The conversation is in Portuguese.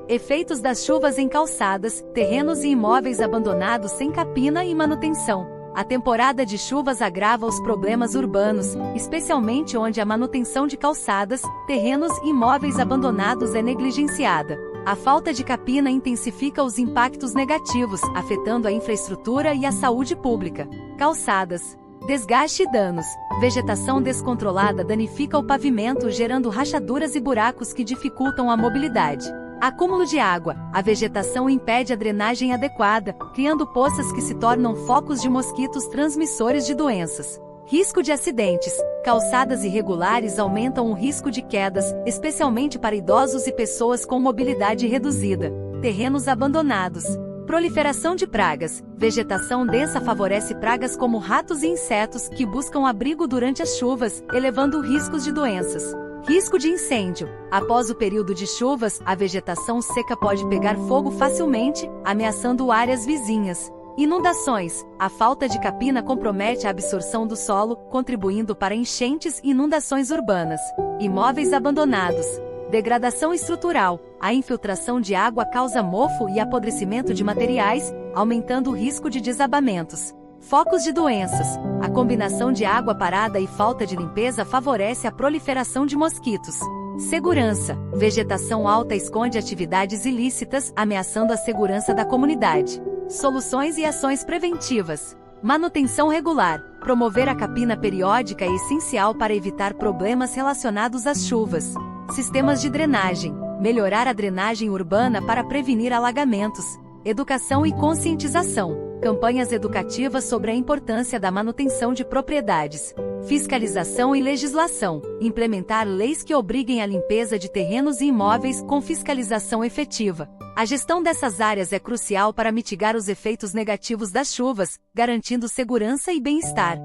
Efeitos das chuvas em calçadas, terrenos e imóveis abandonados sem capina e manutenção. A temporada de chuvas agrava os problemas urbanos, especialmente onde a manutenção de calçadas, terrenos e imóveis abandonados é negligenciada. A falta de capina intensifica os impactos negativos, afetando a infraestrutura e a saúde pública. Calçadas. Desgaste e danos. Vegetação descontrolada danifica o pavimento, gerando rachaduras e buracos que dificultam a mobilidade. Acúmulo de água. A vegetação impede a drenagem adequada, criando poças que se tornam focos de mosquitos transmissores de doenças. Risco de acidentes. Calçadas irregulares aumentam o risco de quedas, especialmente para idosos e pessoas com mobilidade reduzida. Terrenos abandonados. Proliferação de pragas. Vegetação densa favorece pragas como ratos e insetos que buscam abrigo durante as chuvas, elevando riscos de doenças. Risco de incêndio. Após o período de chuvas, a vegetação seca pode pegar fogo facilmente, ameaçando áreas vizinhas. Inundações. A falta de capina compromete a absorção do solo, contribuindo para enchentes e inundações urbanas. Imóveis abandonados. Degradação estrutural. A infiltração de água causa mofo e apodrecimento de materiais, aumentando o risco de desabamentos. Focos de doenças. A combinação de água parada e falta de limpeza favorece a proliferação de mosquitos. Segurança. Vegetação alta esconde atividades ilícitas, ameaçando a segurança da comunidade. Soluções e ações preventivas. Manutenção regular. Promover a capina periódica é essencial para evitar problemas relacionados às chuvas. Sistemas de drenagem. Melhorar a drenagem urbana para prevenir alagamentos. Educação e conscientização. Campanhas educativas sobre a importância da manutenção de propriedades. Fiscalização e legislação. Implementar leis que obriguem a limpeza de terrenos e imóveis com fiscalização efetiva. A gestão dessas áreas é crucial para mitigar os efeitos negativos das chuvas, garantindo segurança e bem-estar.